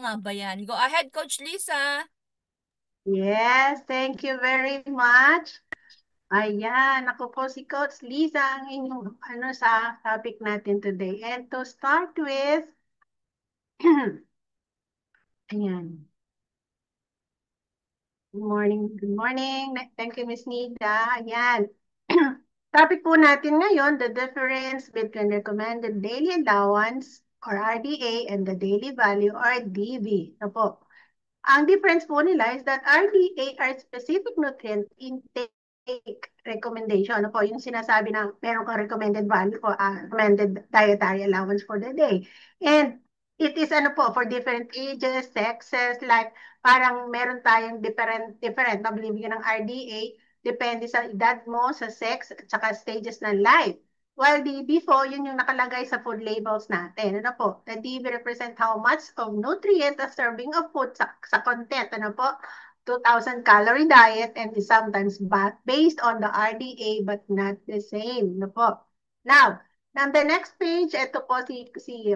nga ba yan? Go ahead, Coach Lisa. Yes, thank you very much. Ayan, ako po si Coach Lisa, ang inyong sa topic natin today. And to start with, ayan, good morning, good morning. Thank you, Miss Nida. Ayan. Topic po natin ngayon, the difference between recommended daily allowance or RDA and the daily value or DV. Ito po. Ang difference po nila is that RDA are specific nutrient intake recommendation. Ano po, yung sinasabi na meron kang recommended value for recommended dietary allowance for the day. And it is ano po, for different ages, sexes, like parang meron tayong different na bibigyan ng RDA, depende sa edad mo, sa sex, at saka stages ng life. While the before, yun yung nakalagay sa food labels natin. Ano po? The DB represent how much of nutrient a serving of food sa content. Ano po? 2,000 calorie diet and is sometimes based on the RDA but not the same. Ano po? Now, on the next page, ito po si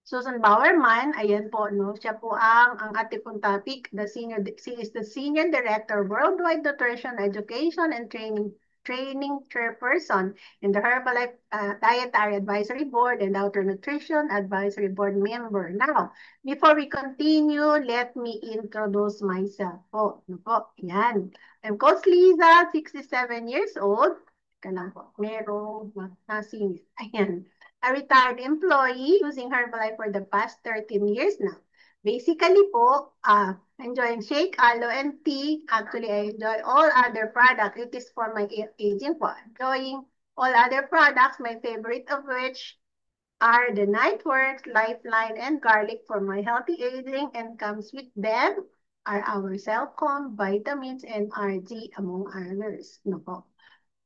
Susan Bowerman, ayan po, no? Siya po ang ating pong topic. She is the Senior Director, Worldwide Nutrition Education and Training Chairperson in the Herbalife Dietary Advisory Board and Outer Nutrition Advisory Board member. Now, before we continue, let me introduce myself po. Ano po? Yan. I'm Coach Liza, 67 years old. Teka lang po. Merong nasingit. Ayan, a retired employee using Herbalife for the past 13 years now. Basically po, enjoying shake, aloe, and tea. Actually, I enjoy all other products. It is for my aging po. Enjoying all other products, my favorite of which are the Nightworks, Lifeline, and Garlic for my healthy aging, and comes with them are our Cellcom, vitamins, and RG, among others. No po.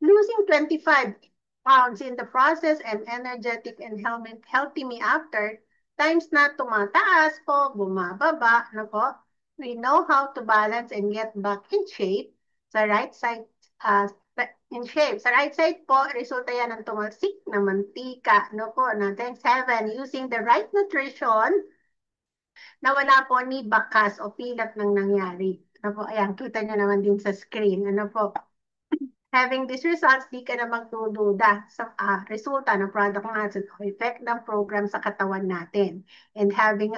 Losing 25 pounds in the process and energetic and healthy me after, times na tumataas po, bumababa, na po. We know how to balance and get back in shape. Sa right side, uh, in shape. Sa right side po, resulta yan ng tumalsik na mantika, no po, na thanks heaven, using the right nutrition, na wala po ni bakas o pilat ng nangyari. Ano po, ayan, kita nyo naman din sa screen. Ano po, having these results, di ka na magdududa sa resulta ng product natin o effect ng program sa katawan natin. And having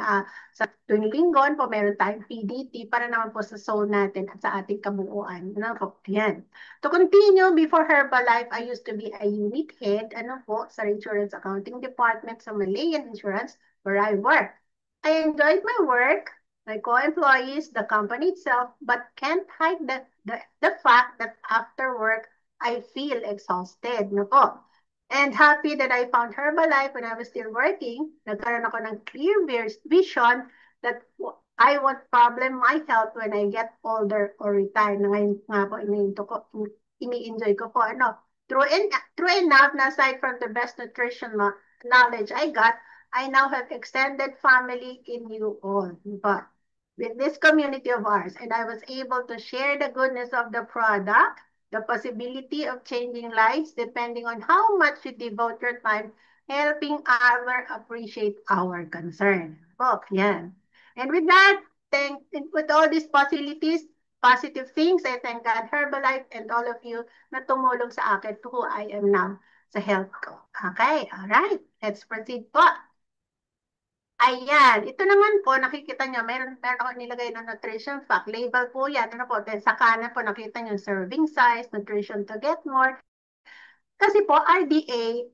sa tuwing linggon po, meron tayong PDT para naman po sa soul natin at sa ating kabuuan. Ano po? Yan. To continue, before Herbalife, I used to be a unit head, ano po, sa Insurance Accounting Department sa Malayan Insurance where I work. I enjoyed my work, my co-employees, the company itself, but can't hide the fact that after work, I feel exhausted. No po. And happy that I found Herbalife when I was still working. Nagkaroon ako ng clear vision that I won't problem my health when I get older or retire. Na ngayon nga po, ini-enjoy ko po. Ano, true enough, na aside from the best nutrition knowledge I got, I now have extended family in you all. But with this community of ours, and I was able to share the goodness of the product, the possibility of changing lives depending on how much you devote your time helping others appreciate our concern. Oh, yan. And with that, with all these possibilities, positive things, I thank God, Herbalife, and all of you na tumulong sa akin to who I am now sa health ko. Okay, all right. Let's proceed po. Ayan, ito naman po, nakikita nyo, meron ako nilagay na nutrition fact. Label po yan. Ano po, then sa kanan po, nakita nyo serving size, nutrition to get more. Kasi po, RDA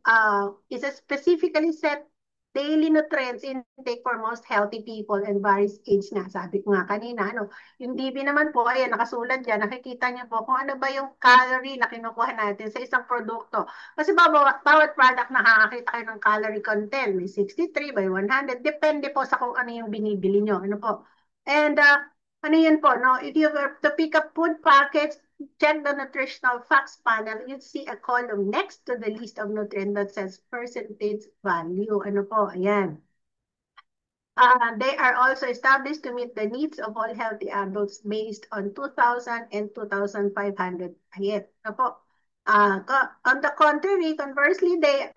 is a specifically set daily nutrients intake for most healthy people and various age na. Sabi ko nga kanina, ano, yung DB naman po, ayan, nakasulat dyan, nakikita niyo po kung ano ba yung calorie na kinukuha natin sa isang produkto. Kasi bawat product nakakakita kayo ng calorie content. May 63 by 100. Depende po sa kung ano yung binibili nyo. Ano po. And ano yun po, no? If you were to pick up food packets, check the nutritional facts panel, you see a column next to the list of nutrients that says percentage value. Ano po, ayan. They are also established to meet the needs of all healthy adults based on 2,000 and 2,500 diet. Ano po. On the contrary, conversely, the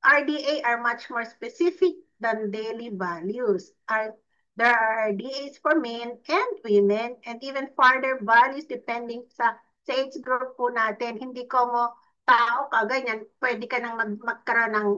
RDA are much more specific than daily values. There are RDAs for men and women and even further values depending sa age group po natin. Hindi ko mo tao ka, ganyan, pwede ka nang magkaroon ng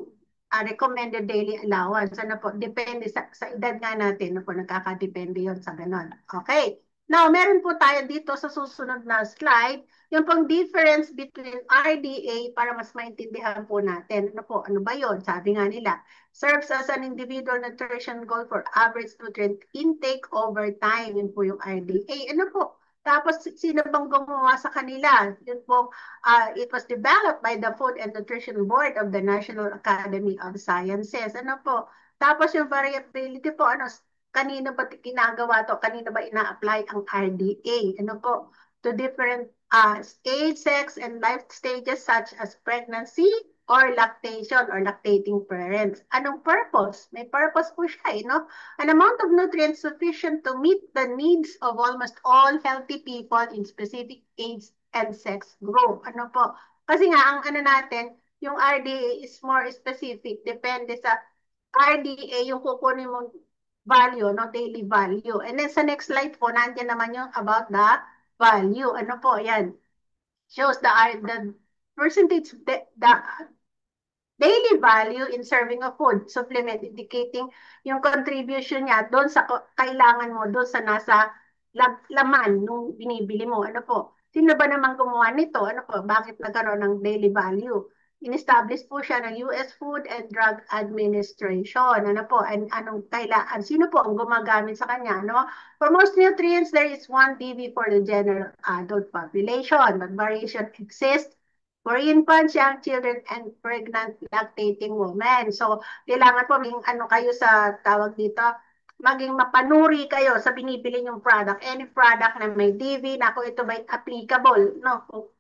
recommended daily allowance. Ano po, depende sa edad nga natin. Ano po, nagkakadepende yon sa ganon. Okay. Now, meron po tayo dito sa susunod na slide, yung pong difference between RDA para mas maintindihan po natin. Ano po, ano ba yon? Sabi nga nila, serves as an individual nutrition goal for average nutrient intake over time. Yun po yung RDA. Ano po? Tapos, sino bang gumawa sa kanila? Yun po, it was developed by the Food and Nutrition Board of the National Academy of Sciences. Ano po? Tapos yung variability po, ano, kanino ba ginagawa to? Kanino ba ina-apply ang RDA? Ano po? To different age, sex, and life stages such as pregnancy or lactation or lactating parents. Anong purpose? May purpose po siya, no? An amount of nutrients sufficient to meet the needs of almost all healthy people in specific age and sex group. Ano po? Kasi nga, ang ano natin, yung RDA is more specific. Depende sa RDA, yung kukunin mong value, no? Daily value. And then sa next slide po, nandiyan naman yung about the value. Ano po, yan. Shows the percentage, the daily value in serving of food supplement, indicating yung contribution niya doon sa kailangan mo, doon sa nasa laman nung binibili mo. Ano po? Sino ba naman gumawa nito? Ano po? Bakit nagkaroon ng daily value? In-establish po siya ng US Food and Drug Administration. Ano po? Anong kailangan? Sino po ang gumagamit sa kanya? No? For most nutrients, there is one DV for the general adult population, but variation exists for infants, young children, and pregnant lactating women. So, kailangan po maging ano kayo sa tawag dito, maging mapanuri kayo sa binibili nyong product. Any product na may DV, na kung ito ba applicable, no? Kung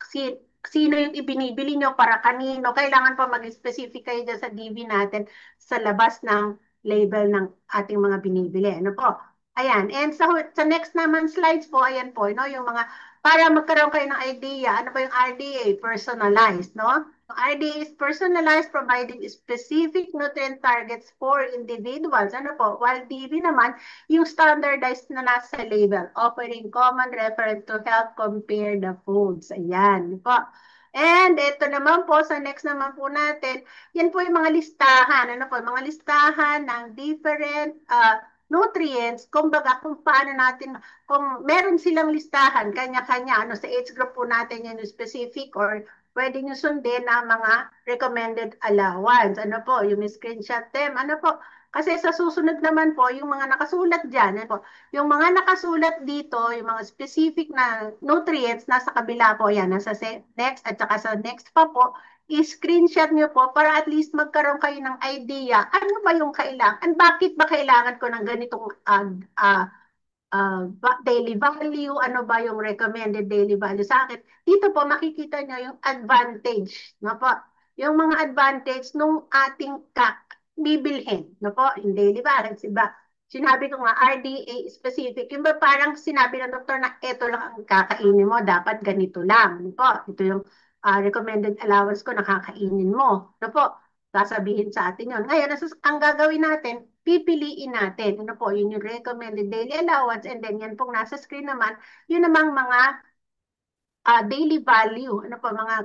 sino yung ibinibili nyo para kanino, kailangan po mag-specific kayo dyan sa DV natin sa labas ng label ng ating mga binibili. Ano po? Ayan. And sa next naman slides po, ayan po, no? Yung mga para magkaroon kayo ng idea, ano ba yung RDA? Personalized, no? RDA is personalized, providing specific nutrient targets for individuals. Ano po? While DV naman, yung standardized na nasa label, offering common reference to help compare the foods. Ayan, po. And ito naman po, sa next naman po natin, yan po yung mga listahan. Ano po? Mga listahan ng different nutrients, kumbaga kung paano natin, kung meron silang listahan, kanya-kanya, ano sa age group po natin yan yung specific or pwede nyo sundin ang mga recommended allowance. Ano po, yung screenshot them, ano po, kasi sa susunod naman po, yung mga nakasulat dyan, ano po, yung mga nakasulat dito, yung mga specific na nutrients, nasa kabila po yan, nasa next at saka sa next pa po, i-screenshot nyo po para at least magkaroon kayo ng idea ano ba yung kailangan, bakit ba kailangan ko ng ganitong daily value, ano ba yung recommended daily value sa akin. Dito po makikita nyo yung advantage, no po? Yung mga advantage nung ating bibilhin, no po? Yung daily balance, iba. Sinabi ko nga, RDA specific. Yung ba parang sinabi ng doktor na ito lang ang kakainin mo, dapat ganito lang. No po? Ito yung recommended allowance ko, nakakainin mo. No po? Sasabihin sa atin yun. Ngayon, ang gagawin natin, pipiliin natin. Ano po, yun yung recommended daily allowance and then yan pong nasa screen naman, yun namang mga daily value. Ano po, mga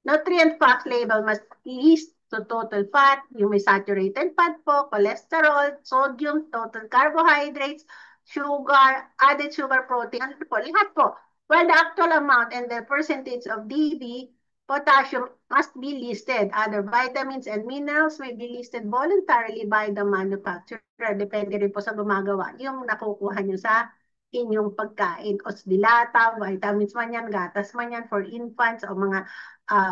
nutrient fact label must list to total fat, yung may saturated fat po, cholesterol, sodium, total carbohydrates, sugar, added sugar, protein, ano po, lahat po. Well, the actual amount and the percentage of DB, potassium must be listed. Other vitamins and minerals may be listed voluntarily by the manufacturer. Depende rin po sa gumagawa yung nakukuha nyo sa inyong pagkain. Osdilata, vitamins man yan, gatas man yan for infants o mga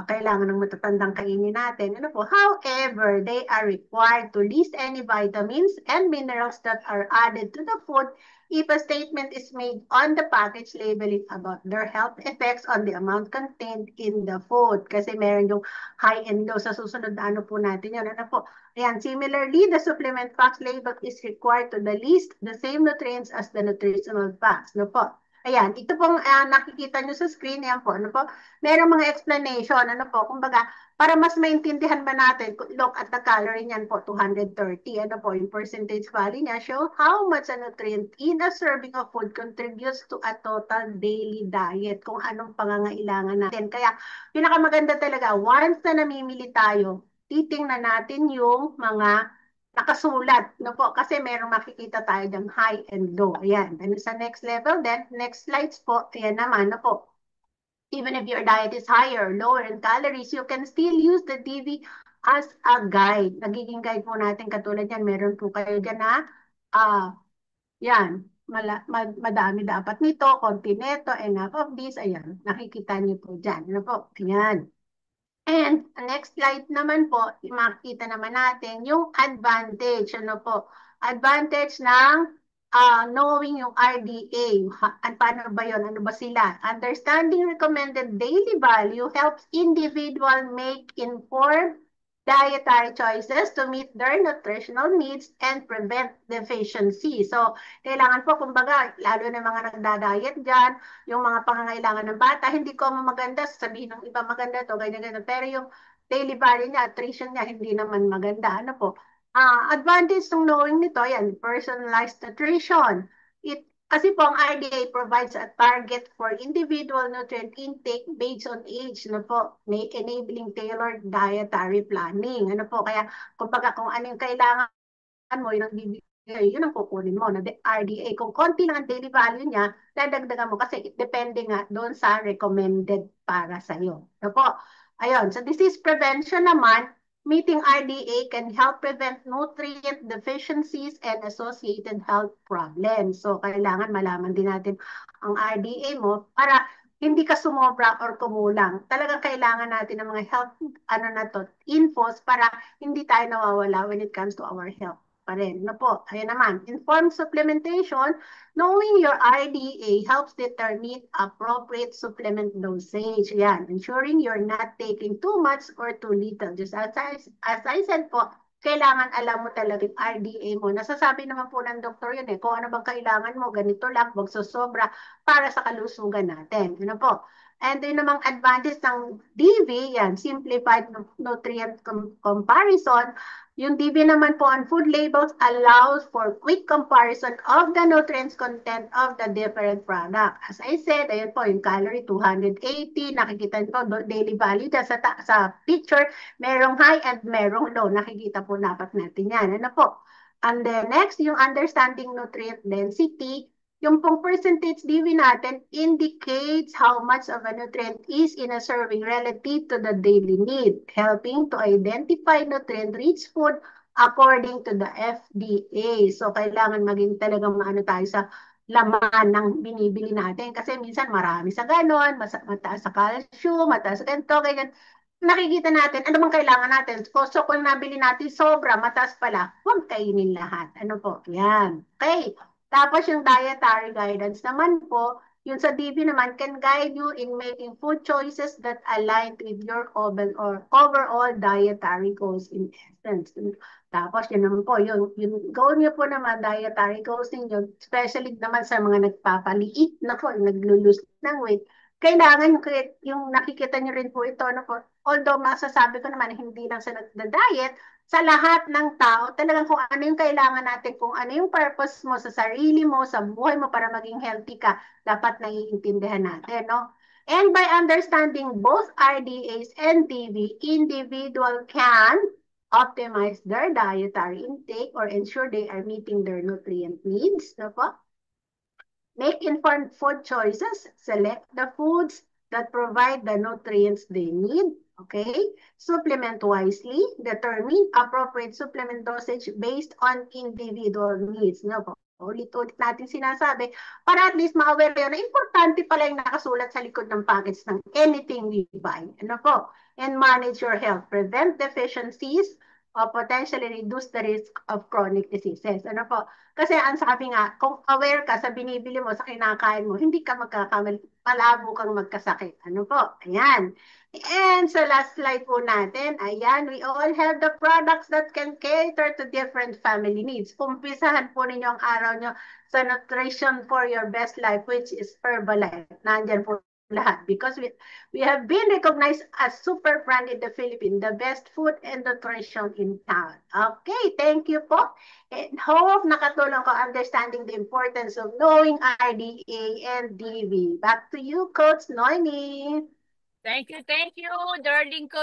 kailangan ng matatandang kainin natin. Ano po? However, they are required to list any vitamins and minerals that are added to the food if a statement is made on the package labeling about their health effects on the amount contained in the food. Kasi meron yung high and low sa susunod na ano po natin yun. Ano po? Ayan, similarly, the supplement facts label is required to the list the same nutrients as the nutritional facts. No po? Ayan, ito pong nakikita nyo sa screen, yan po, ano po, merong mga explanation, ano po, kumbaga, para mas maintindihan ba natin, look at the calorie niyan po, 230. Ano po, yung percentage value niya show how much a nutrient in a serving of food contributes to a total daily diet, kung anong pangangailangan natin. Kaya, pinakamaganda talaga, once na namimili tayo, titingnan natin yung mga nakasulat, no po, kasi merong makikita tayo dyan, high and low. Ayan. And sa next level, then, next slides po, ayan naman, no po. Even if your diet is higher, lower in calories, you can still use the DV as a guide. Nagiging guide po natin katulad yan. Meron po kayo dyan na, yan, madami dapat nito, konti nito, enough of this, ayan, nakikita niyo po dyan. Ano po? Ayan. And next slide naman po, makikita naman natin yung advantage. Ano po? Advantage ng knowing yung RDA. At paano ba yun? Ano ba sila? Understanding recommended daily value helps individual make informed dietary choices to meet their nutritional needs and prevent deficiency. So, kailangan po, kumbaga, lalo na mga nagda-diet dyan, yung mga pangangailangan ng bata, hindi ko maganda, sabihin ng iba maganda to, ganyan-ganyan. Pero yung daily value niya, attrition niya, hindi naman maganda. Ano po? Advantage ng knowing nito, yan, personalized nutrition. Kasi po ang RDA provides a target for individual nutrient intake based on age, no po, may enabling tailored dietary planning. Ano po, kaya kumbaga kung ano yung kailangan mo, yun ang bibigay, yun ang kukunin mo na RDA. Kung konti lang ang daily value niya, dadagdagan mo kasi depende nga doon sa recommended para sa iyo. Ano po? Ayun, sa disease prevention naman, meeting RDA can help prevent nutrient deficiencies and associated health problems. So, kailangan malaman din natin ang RDA mo para hindi ka sumobra or kumulang. Talagang kailangan natin ng mga health infos para hindi tayo nawawala when it comes to our health pa rin. No po, ayan naman. Informed supplementation, knowing your RDA helps determine appropriate supplement dosage. Yan, ensuring you're not taking too much or too little. Just as I said po, kailangan alam mo talaga yung RDA mo. Nasasabi naman po ng doktor yun eh, kung ano bang kailangan mo, ganito lang, wag sosobra para sa kalusugan natin. Ano po? And yun namang advantage ng DV, yan, simplified nutrient comparison. Yung DV naman po on food labels allows for quick comparison of the nutrients content of the different product. As I said, ayun po, yung calorie 280, nakikita nyo po, daily value dyan sa picture, merong high and merong low. Nakikita po dapat natin yan. Ano po? And then next, yung understanding nutrient density, yung pong percentage DV natin indicates how much of a nutrient is in a serving relative to the daily need, helping to identify nutrient-rich food according to the FDA. So, kailangan maging talagang maano tayo sa laman ng binibili natin. Kasi minsan marami sa ganon, mataas sa calcium, mataas sa ganito, ganyan. Nakikita natin, ano bang kailangan natin? So, kung nabili natin sobra, mataas pala, huwag kainin lahat. Ano po? Yan. Okay. Tapos yung dietary guidance naman po, yung sa DB naman can guide you in making food choices that align with your overall dietary goals in essence. Tapos yun naman po, yung goal niyo po naman, dietary goals ninyo, especially naman sa mga nagpapaliit na po, naglulus ng weight, kailangan yung nakikita niyo rin po ito, no po, although masasabi ko naman hindi lang sa nagda-diet, sa lahat ng tao, talagang kung ano yung kailangan natin, kung ano yung purpose mo sa sarili mo, sa buhay mo para maging healthy ka, dapat naiintindihan natin, no? And by understanding both RDAs and DV, individual can optimize their dietary intake or ensure they are meeting their nutrient needs, no po? Make informed food choices, select the foods that provide the nutrients they need, okay? Supplement wisely, determine appropriate supplement dosage based on individual needs. No po? Ulit-ulit natin sinasabi para at least ma-aware yun na importante pala yung nakasulat sa likod ng package ng anything we buy. Ano po? And manage your health. Prevent deficiencies or potentially reduce the risk of chronic diseases. Ano po? Kasi ang sabi nga, kung aware ka sa binibili mo, sa kinakain mo, hindi ka magkakamali, malabo kang magkasakit. Ano po? Ayan. And sa last slide po natin, ayan, we all have the products that can cater to different family needs. Umpisahan po ninyo ang araw nyo sa Nutrition for Your Best Life, which is Herbalife. Nandyan po lahat because we have been recognized as super brand in the Philippines, the best food and nutrition in town. Okay, thank you po. And hope nakatulong ko understanding the importance of knowing RDA and DV. Back to you, Coach Noemi. Thank you, darling Coach